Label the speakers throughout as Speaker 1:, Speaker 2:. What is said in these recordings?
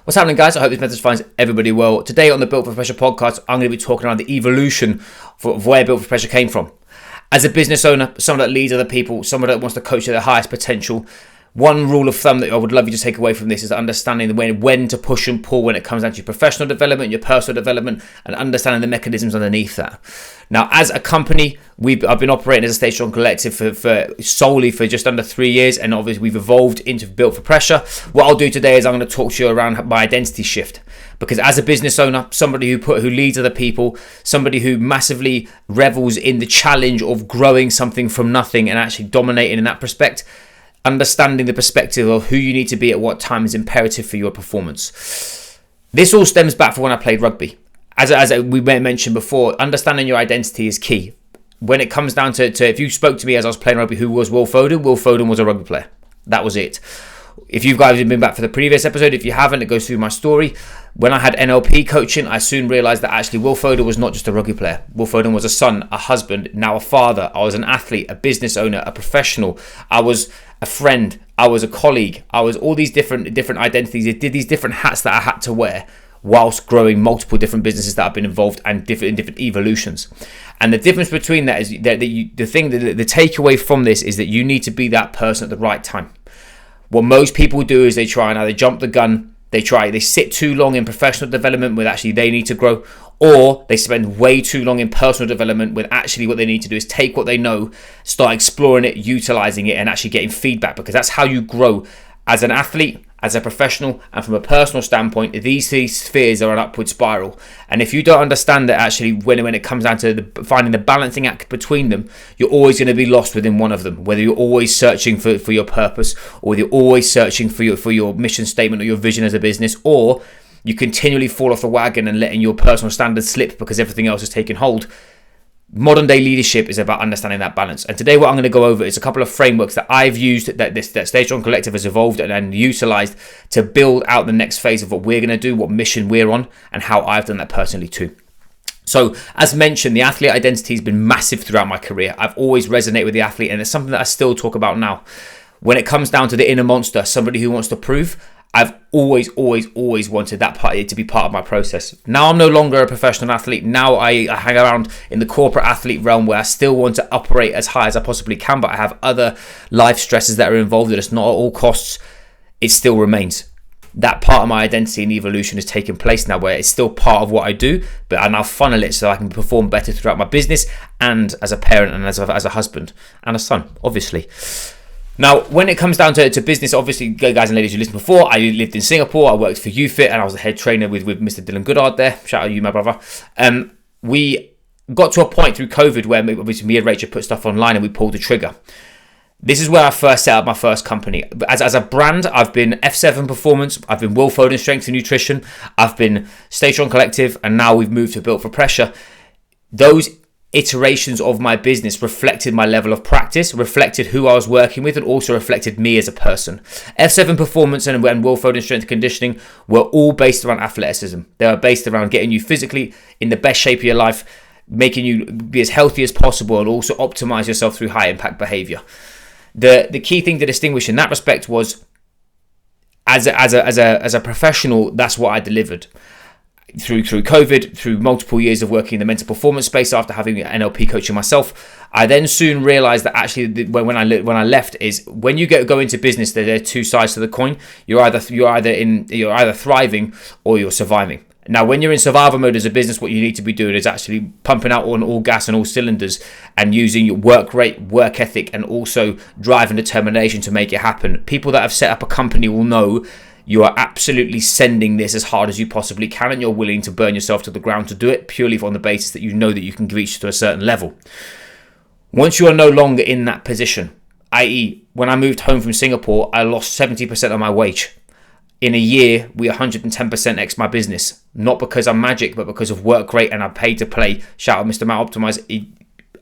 Speaker 1: What's happening, guys? I hope this message finds everybody well. Today on the Built for Pressure podcast, I'm going to be talking around the evolution of where Built for Pressure came from. As a business owner, someone that leads other people, someone that wants to coach at their highest potential, one rule of thumb that I would love you to take away from this is understanding when to push and pull when it comes down to your professional development, your personal development, and understanding the mechanisms underneath that. Now, as a company, I've been operating as a Stay Strong Collective for solely for just under 3 years, and obviously we've evolved into Built for Pressure. What I'll do today is I'm going to talk to you around my identity shift. Because as a business owner, somebody who leads other people, somebody who massively revels in the challenge of growing something from nothing and actually dominating in that respect, understanding the perspective of who you need to be at what time is imperative for your performance. This all stems back from when I played rugby. As we mentioned before, understanding your identity is key. When it comes down to if you spoke to me as I was playing rugby, who was Will Foden? Will Foden was a rugby player. That was it. If you guys have been back for the previous episode, if you haven't, it goes through my story. When I had NLP coaching, I soon realised that actually Will Foden was not just a rugby player. Will Foden was a son, a husband, now a father. I was an athlete, a business owner, a professional. I was a friend. I was a colleague. I was all these different identities. I did these different hats that I had to wear whilst growing multiple different businesses that I've been involved in different evolutions. And the difference between that is the takeaway from this is that you need to be that person at the right time. What most people do is they try and either jump the gun, they sit too long in professional development when actually they need to grow, or they spend way too long in personal development when actually what they need to do is take what they know, start exploring it, utilizing it, and actually getting feedback, because that's how you grow as an athlete, as a professional, and from a personal standpoint. These spheres are an upward spiral, and if you don't understand that actually when it comes down to finding the balancing act between them, you're always going to be lost within one of them, whether you're always searching for your purpose, or you're always searching for your mission statement or your vision as a business, or you continually fall off the wagon and letting your personal standards slip because everything else is taking hold. Modern day leadership is about understanding that balance. And today what I'm going to go over is a couple of frameworks that I've used, that Stay Strong Collective has evolved and utilized to build out the next phase of what we're going to do, what mission we're on, and how I've done that personally too. So as mentioned, the athlete identity has been massive throughout my career. I've always resonated with the athlete, and it's something that I still talk about now. When it comes down to the inner monster, somebody who wants to prove, I've always wanted that part to be part of my process. Now I'm no longer a professional athlete. Now I hang around in the corporate athlete realm where I still want to operate as high as I possibly can, but I have other life stresses that are involved, that it's not at all costs. It still remains. That part of my identity and evolution is taking place now, where it's still part of what I do, but I now funnel it so I can perform better throughout my business and as a parent and as a husband and a son, obviously. Now, when it comes down to business, obviously, guys and ladies who listened before, I lived in Singapore. I worked for UFit, and I was the head trainer with Mr. Dylan Goodard there. Shout out to you, my brother. We got to a point through COVID where obviously me and Rachel put stuff online and we pulled the trigger. This is where I first set up my first company. As a brand, I've been F7 Performance, I've been Will Foden Strength and Nutrition, I've been Stay Strong Collective, and now we've moved to Built for Pressure. Those iterations of my business reflected my level of practice, reflected who I was working with, and also reflected me as a person. F7 Performance and Will Foden Strength and Conditioning were all based around athleticism. They were based around getting you physically in the best shape of your life, making you be as healthy as possible, and also optimize yourself through high impact behavior. The key thing to distinguish in that respect was, as a professional, that's what I delivered. Through COVID, through multiple years of working in the mental performance space after having NLP coaching myself, I then soon realized that actually when I left is when you go into business, there are two sides to the coin. You're either thriving or you're surviving. Now, when you're in survival mode as a business, what you need to be doing is actually pumping out on all gas and all cylinders and using your work rate, work ethic, and also drive and determination to make it happen. People that have set up a company will know you are absolutely sending this as hard as you possibly can, and you're willing to burn yourself to the ground to do it purely on the basis that you know that you can reach to a certain level. Once you are no longer in that position, i.e. when I moved home from Singapore, I lost 70% of my wage. In a year, we 110% X my business. Not because I'm magic, but because of work rate, and I paid to play. Shout out Mr. Matt Optimize.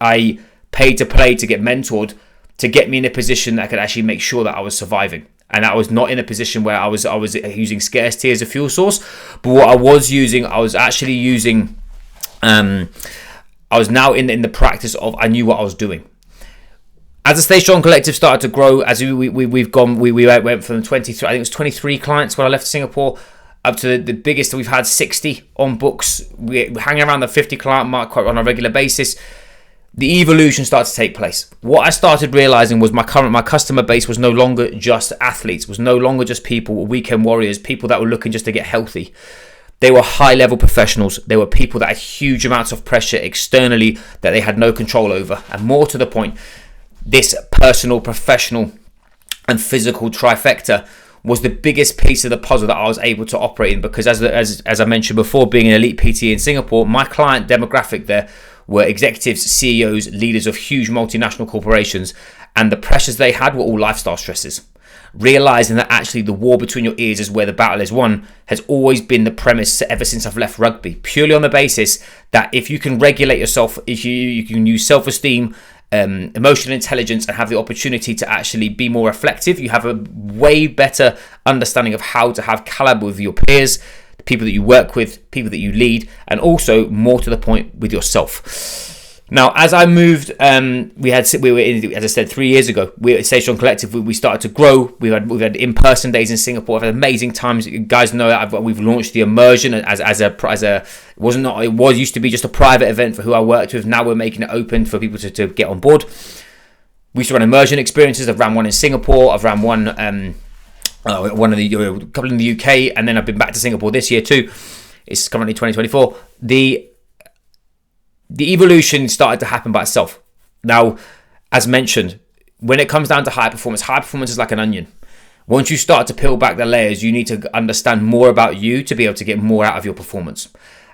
Speaker 1: I paid to play, to get mentored, to get me in a position that I could actually make sure that I was surviving. And I was not in a position where I was using scarcity as a fuel source. But what I was now in the practice of, I knew what I was doing. As the Stay Strong Collective started to grow, as we went from 23, I think it was 23 clients when I left Singapore, up to the biggest that we've had, 60 on books. We're hanging around the 50 client mark quite on a regular basis. The evolution started to take place. What I started realizing was my customer base was no longer just athletes, was no longer just people, weekend warriors, people that were looking just to get healthy. They were high-level professionals. They were people that had huge amounts of pressure externally that they had no control over. And more to the point, this personal, professional, and physical trifecta was the biggest piece of the puzzle that I was able to operate in, because as I mentioned before, being an elite PT in Singapore, my client demographic there were executives, CEOs, leaders of huge multinational corporations, and the pressures they had were all lifestyle stresses. Realizing that actually the war between your ears is where the battle is won has always been the premise ever since I've left rugby, purely on the basis that if you can regulate yourself, if you can use self-esteem, emotional intelligence, and have the opportunity to actually be more reflective, you have a way better understanding of how to have caliber with your peers, the people that you work with, people that you lead, and also, more to the point, with yourself. Now, as I moved, we were in, as I said, 3 years ago. We at Stage Strong Collective, we started to grow. We've had in-person days in Singapore. I've had amazing times. You guys know that we've launched the immersion it used to be just a private event for who I worked with. Now we're making it open for people to get on board. We used to run immersion experiences. I've ran one in Singapore. I've ran one a couple in the UK, and then I've been back to Singapore this year too. It's currently 2024. The evolution started to happen by itself. Now, as mentioned, when it comes down to high performance is like an onion. Once you start to peel back the layers, you need to understand more about you to be able to get more out of your performance.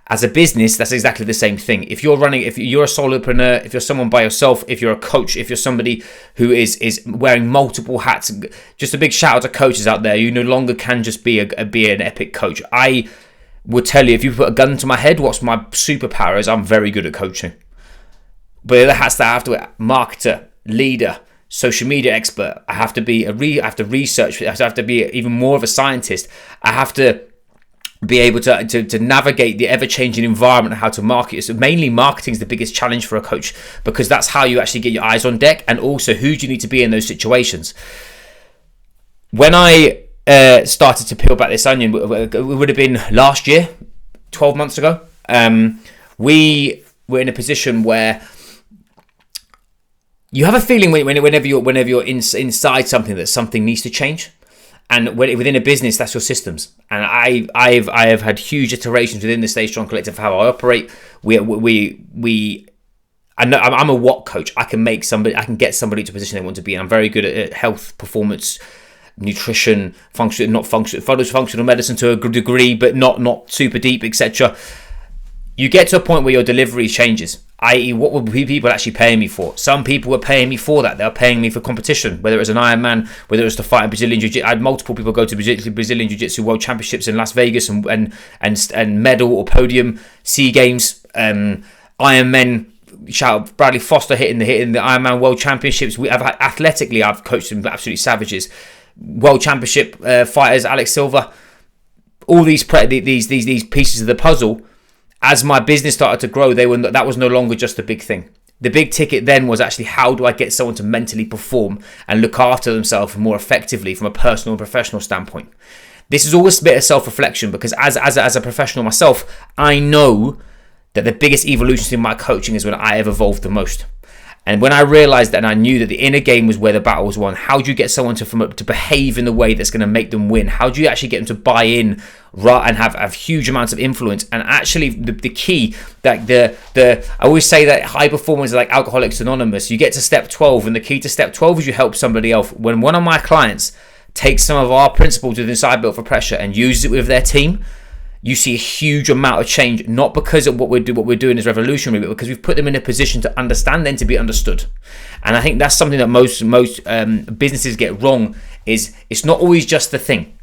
Speaker 1: As a business, that's exactly the same thing. If you're a solopreneur, if you're someone by yourself, if you're a coach, if you're somebody who is wearing multiple hats, just a big shout out to coaches out there. You no longer can just be an epic coach. I would tell you, if you put a gun to my head, what's my superpower is I'm very good at coaching. But the other hats that I have to wear: marketer, leader, social media expert. I have to be I have to research. I have to be even more of a scientist. I have to be able to navigate the ever-changing environment and how to market. So mainly marketing is the biggest challenge for a coach, because that's how you actually get your eyes on deck, and also who do you need to be in those situations. When I started to peel back this onion, it would have been last year, 12 months ago. We were in a position where you have a feeling whenever you're inside something that something needs to change, and within a business, that's your systems. And I have had huge iterations within the Stay Strong Collective of how I operate. I'm a what coach. I can get somebody to a position they want to be in. I'm very good at health, performance, nutrition, functional medicine to a degree, but not super deep, etc. You get to a point where your delivery changes, i.e. what were people actually paying me for? Some people were paying me for that. They were paying me for competition, whether it was an Ironman, whether it was to fight in Brazilian Jiu-Jitsu. I had multiple people go to Brazilian Jiu-Jitsu World Championships in Las Vegas and medal or podium, SEA Games, Ironmen. Shout out Bradley Foster hitting the Ironman World Championships. I've coached some absolutely savages. World Championship fighters, Alex Silva, all these pieces of the puzzle. As my business started to grow, that was no longer just a big thing. The big ticket then was actually, how do I get someone to mentally perform and look after themselves more effectively from a personal and professional standpoint? This is always a bit of self-reflection, because as a professional myself, I know that the biggest evolutions in my coaching is when I have evolved the most. And when I realized that, and I knew that the inner game was where the battle was won, how do you get someone to behave in the way that's going to make them win? How do you actually get them to buy in and have huge amounts of influence? And actually, the key, that I always say that high performers are like Alcoholics Anonymous. You get to step 12, and the key to step 12 is you help somebody else. When one of my clients takes some of our principles within Built for Pressure and uses it with their team, you see a huge amount of change, not because of what we're doing is revolutionary, but because we've put them in a position to understand, then to be understood. And I think that's something that most businesses get wrong, is it's not always just the thing.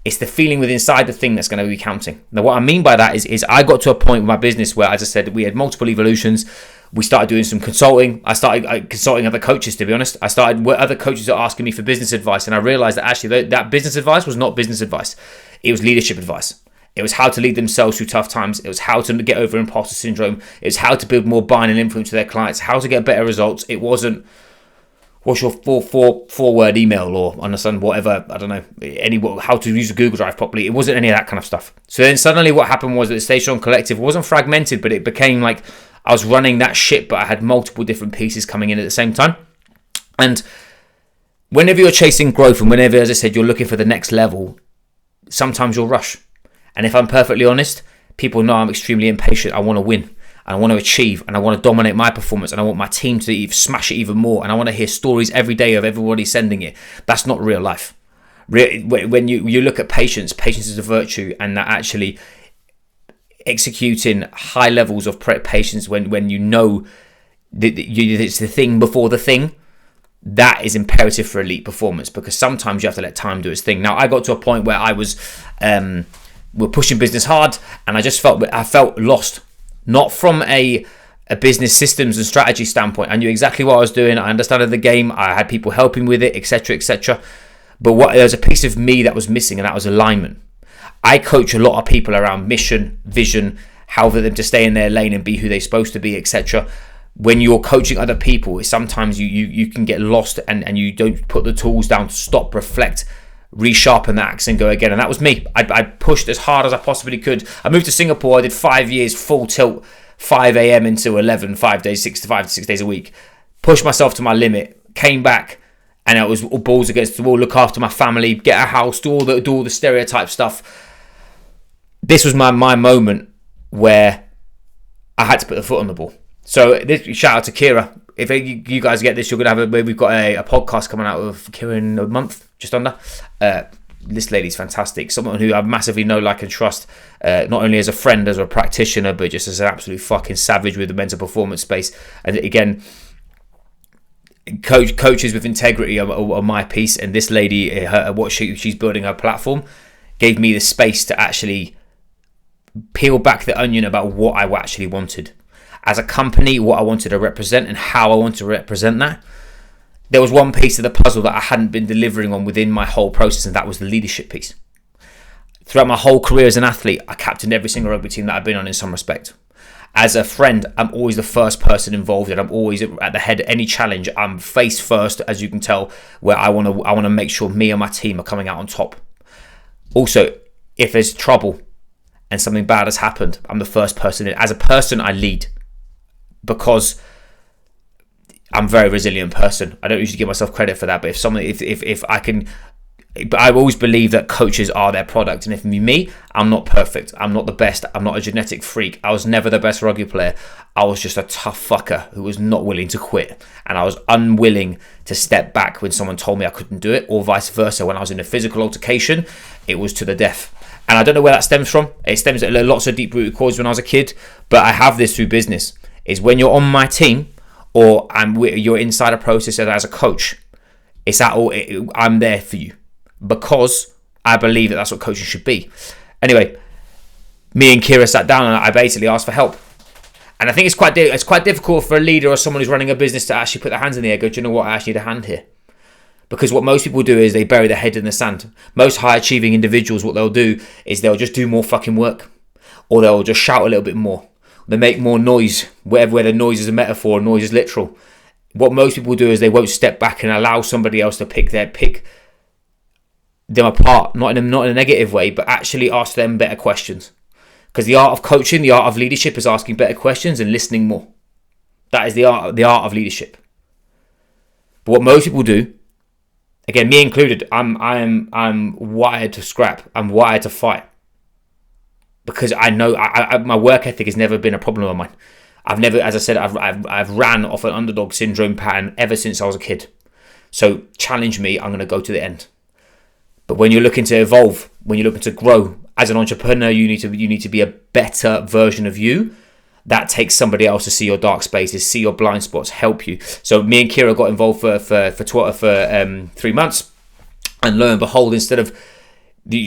Speaker 1: It's the feeling within inside the thing that's going to be counting. Now, what I mean by that is I got to a point with my business where, as I said, we had multiple evolutions. We started doing some consulting. I started consulting other coaches, to be honest. Other coaches are asking me for business advice, and I realized that actually that business advice was not business advice. It was leadership advice. It was how to lead themselves through tough times. It was how to get over imposter syndrome. It was how to build more buying and influence to their clients, how to get better results. It wasn't, what's your four word email, or understand whatever, I don't know, how to use a Google Drive properly. It wasn't any of that kind of stuff. So then suddenly what happened was that the Stay Strong Collective wasn't fragmented, but it became like I was running that ship, but I had multiple different pieces coming in at the same time. And whenever you're chasing growth, and whenever, as I said, you're looking for the next level, sometimes you'll rush. And if I'm perfectly honest, people know I'm extremely impatient. I want to win, and I want to achieve, and I want to dominate my performance, and I want my team to smash it even more, and I want to hear stories every day of everybody sending it. That's not real life. When you look at patience is a virtue, and that actually executing high levels of patience when you know that it's the thing before the thing, that is imperative for elite performance, because sometimes you have to let time do its thing. Now, I got to a point where I was we're pushing business hard, and I felt lost, not from a business systems and strategy standpoint. I knew exactly what I was doing. I understood the game. I had people helping with it, etc., etc. But there was a piece of me that was missing, and that was alignment. I coach a lot of people around mission, vision, how for them to stay in their lane and be who they're supposed to be, etc. When you're coaching other people, sometimes you can get lost, and you don't put the tools down to stop, reflect, resharpen the axe and go again. And that was me. I pushed as hard as I possibly could. I moved to Singapore. I did 5 years full tilt, 5 a.m. into 11, 5 days, 6 days a week. Pushed myself to my limit, came back, and it was all balls against the wall. Look after my family, get a house, do all the stereotype stuff. This was my moment where I had to put the foot on the ball. So shout out to Kira. If you guys get this, you're gonna have we've got a podcast coming out with Kira in a month, just under. This lady's fantastic. Someone who I massively know, like, and trust, not only as a friend, as a practitioner, but just as an absolute fucking savage with the mental performance space. And again, coaches with integrity are my piece. And this lady, what she's building her platform, gave me the space to actually peel back the onion about what I actually wanted as a company, what I wanted to represent, and how I want to represent that. There was one piece of the puzzle that I hadn't been delivering on within my whole process, and that was the leadership piece. Throughout my whole career as an athlete, I captained every single rugby team that I've been on in some respect. As a friend, I'm always the first person involved, and I'm always at the head of any challenge. I'm face first, as you can tell, where I want to make sure me and my team are coming out on top. Also, if there's trouble and something bad has happened, I'm the first person in. As a person, I lead, because I'm a very resilient person. I don't usually give myself credit for that, but if I can, but I always believe that coaches are their product. And if me, I'm not perfect. I'm not the best. I'm not a genetic freak. I was never the best rugby player. I was just a tough fucker who was not willing to quit. And I was unwilling to step back when someone told me I couldn't do it, or vice versa. When I was in a physical altercation, it was to the death. And I don't know where that stems from. It stems from lots of deep-rooted causes when I was a kid, but I have this through business. Is when you're on my team, or you're inside a process as a coach, I'm there for you, because I believe that's what coaching should be. Anyway, me and Kira sat down, and I basically asked for help. And I think it's quite difficult for a leader or someone who's running a business to actually put their hands in the air, go, do you know what, I actually need a hand here. Because what most people do is they bury their head in the sand. Most high achieving individuals, what they'll do is they'll just do more fucking work, or they'll just shout a little bit more. They make more noise, where the noise is a metaphor, noise is literal. What most people do is they won't step back and allow somebody else to pick them apart, not in a negative way, but actually ask them better questions. Because the art of coaching, the art of leadership is asking better questions and listening more. That is the art of leadership. But what most people do, again, me included, I'm wired to scrap. I'm wired to fight. Because I know my work ethic has never been a problem of mine. I've never, as I said, I've ran off an underdog syndrome pattern ever since I was a kid. So challenge me, I'm going to go to the end. But when you're looking to evolve, when you're looking to grow as an entrepreneur, you need to be a better version of you. That takes somebody else to see your dark spaces, see your blind spots, help you. So me and Kira got involved for 3 months, and lo and behold, instead of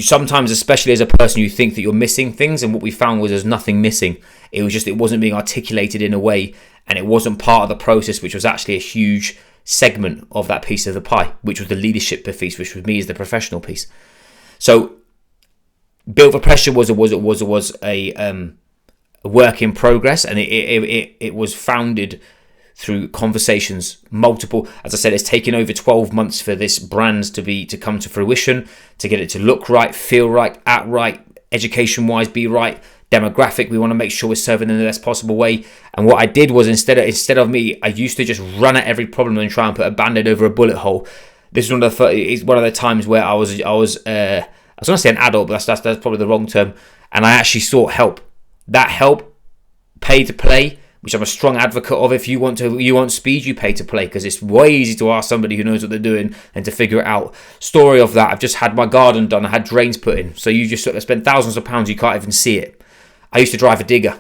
Speaker 1: sometimes, especially as a person, you think that you're missing things, and what we found was there's nothing missing. It was just, it wasn't being articulated in a way, and it wasn't part of the process, which was actually a huge segment of that piece of the pie, which was the leadership piece, which with me is the professional piece. So Built for Pressure was a work in progress, and it was founded through conversations, multiple. As I said, it's taken over 12 months for this brand to come to fruition, to get it to look right, feel right, act right, education-wise be right, demographic. We want to make sure we're serving in the best possible way. And what I did was instead of me, I used to just run at every problem and try and put a band-aid over a bullet hole. This is one of the times where I was going to say an adult, but that's probably the wrong term. And I actually sought help. That help, pay to play, which I'm a strong advocate of. If you want speed, you pay to play, because it's way easy to ask somebody who knows what they're doing and to figure it out. Story of that: I've just had my garden done. I had drains put in, so you just sort of spend thousands of pounds, you can't even see it. I used to drive a digger,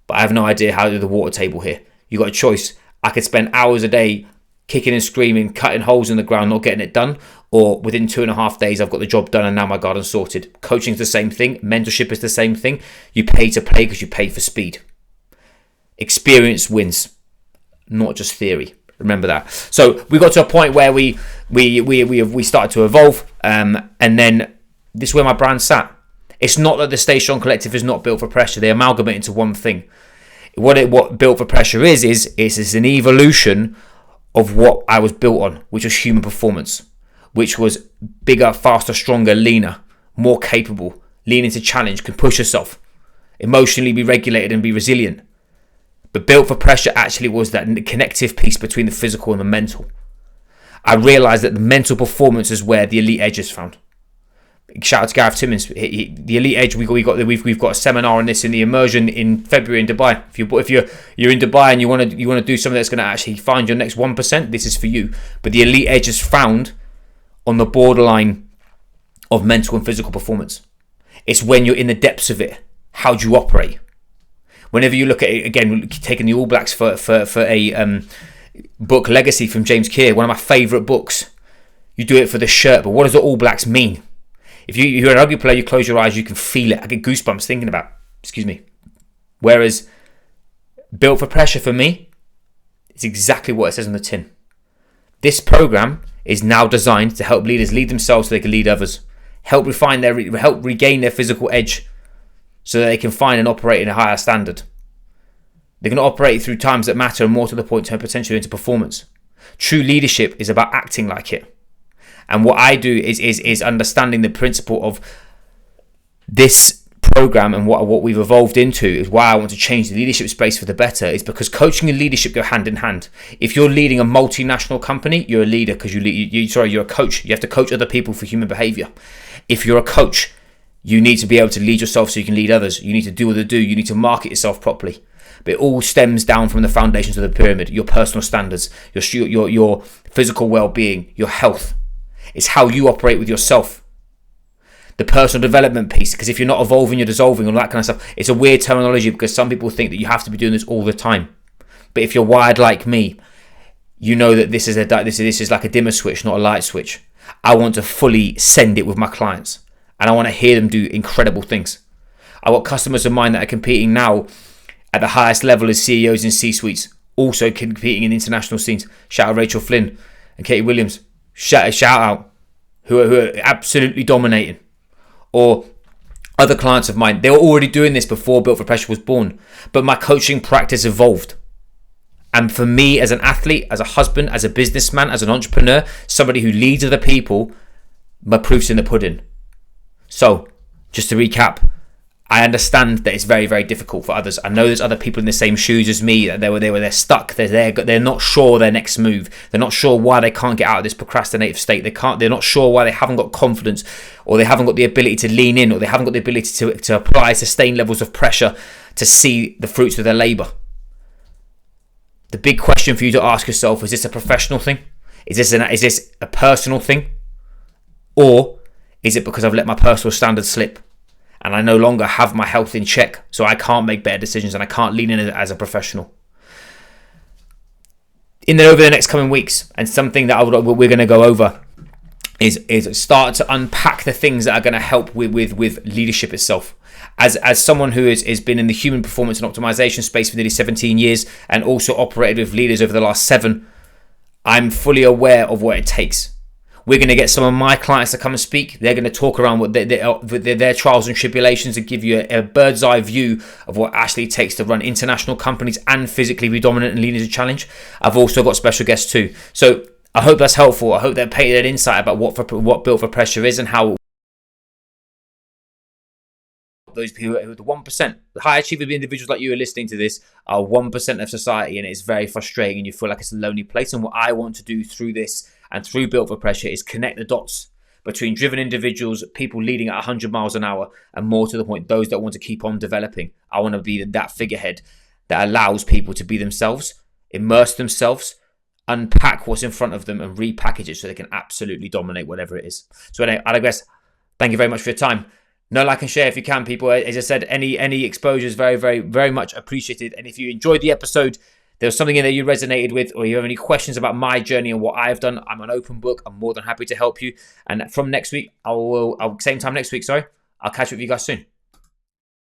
Speaker 1: but I have no idea how to do the water table here. You got a choice. I could spend hours a day kicking and screaming, cutting holes in the ground, not getting it done, or within 2.5 days I've got the job done and now my garden's sorted. Coaching is the same thing. Mentorship is the same thing. You pay to play because you pay for speed. Experience wins, not just theory. Remember that. So we got to a point where we started to evolve, and then this is where my brand sat. It's not that the Stay Strong Collective is not built for pressure. They amalgamate into one thing. What built for pressure is an evolution of what I was built on, which was human performance, which was bigger, faster, stronger, leaner, more capable, lean into challenge, can push yourself, emotionally be regulated and be resilient. But built for pressure actually was that connective piece between the physical and the mental. I realized that the mental performance is where the elite edge is found. Shout out to Gareth Timmins. The elite edge. We've got a seminar on this in the immersion in February in Dubai. If you're in Dubai and you want to do something that's going to actually find your next 1%, this is for you. But the elite edge is found on the borderline of mental and physical performance. It's when you're in the depths of it. How do you operate? Whenever you look at it, again, taking the All Blacks for a book, Legacy from James Keir, one of my favourite books. You do it for the shirt, but what does the All Blacks mean? If you're an rugby player, you close your eyes, you can feel it. I get goosebumps thinking about it. Excuse me. Whereas built for pressure for me, it's exactly what it says on the tin. This program is now designed to help leaders lead themselves so they can lead others. Help regain their physical edge so that they can find and operate in a higher standard. They can operate through times that matter and more to the point turn potential into performance. True leadership is about acting like it. And what I do is understanding the principle of this program and what we've evolved into is why I want to change the leadership space for the better, is because coaching and leadership go hand in hand. If you're leading a multinational company, you're a leader because you're a coach. You have to coach other people for human behavior. If you're a coach, you need to be able to lead yourself so you can lead others. You need to do what they do. You need to market yourself properly. But it all stems down from the foundations of the pyramid, your personal standards, your physical well-being, your health. It's how you operate with yourself. The personal development piece, because if you're not evolving, you're dissolving, all that kind of stuff. It's a weird terminology because some people think that you have to be doing this all the time. But if you're wired like me, you know that this is like a dimmer switch, not a light switch. I want to fully send it with my clients, and I want to hear them do incredible things. I've got customers of mine that are competing now at the highest level as CEOs in C-suites, also competing in international scenes. Shout out Rachel Flynn and Katie Williams. Shout out who are absolutely dominating. Or other clients of mine, they were already doing this before Built for Pressure was born, but my coaching practice evolved. And for me, as an athlete, as a husband, as a businessman, as an entrepreneur, somebody who leads other people, my proof's in the pudding. So, just to recap, I understand that it's very, very difficult for others. I know there's other people in the same shoes as me. They're stuck. They're not sure their next move. They're not sure why they can't get out of this procrastinative state. They're not sure why they haven't got confidence, or they haven't got the ability to lean in, or they haven't got the ability to apply sustained levels of pressure to see the fruits of their labour. The big question for you to ask yourself: is this a professional thing? Is this a personal thing, or is it because I've let my personal standards slip? And I no longer have my health in check, so I can't make better decisions and I can't lean in as a professional. Over the next coming weeks, and something that we're going to go over is start to unpack the things that are going to help with leadership itself. As someone who has been in the human performance and optimization space for nearly 17 years and also operated with leaders over the last 7, I'm fully aware of what it takes. We're going to get some of my clients to come and speak. They're going to talk around what their trials and tribulations and give you a bird's eye view of what actually takes to run international companies and physically be dominant and lead as a challenge. I've also got special guests too. So I hope that's helpful. I hope that painted an insight about what Built for Pressure is and how those people who are the 1%, the high achieving individuals like you are listening to this are 1% of society, and it's very frustrating and you feel like it's a lonely place. And what I want to do through this and through Built for Pressure is connect the dots between driven individuals, people leading at 100 miles an hour, and more to the point, those that want to keep on developing. I want to be that figurehead that allows people to be themselves, immerse themselves, unpack what's in front of them and repackage it so they can absolutely dominate whatever it is. So anyway, I digress. Thank you very much for your time. No, like and share if you can, people. As I said, any exposure is very, very, very much appreciated. And if you enjoyed the episode, there was something in there you resonated with, or you have any questions about my journey and what I've done, I'm an open book. I'm more than happy to help you. And from next week, same time next week, I'll catch up with you guys soon.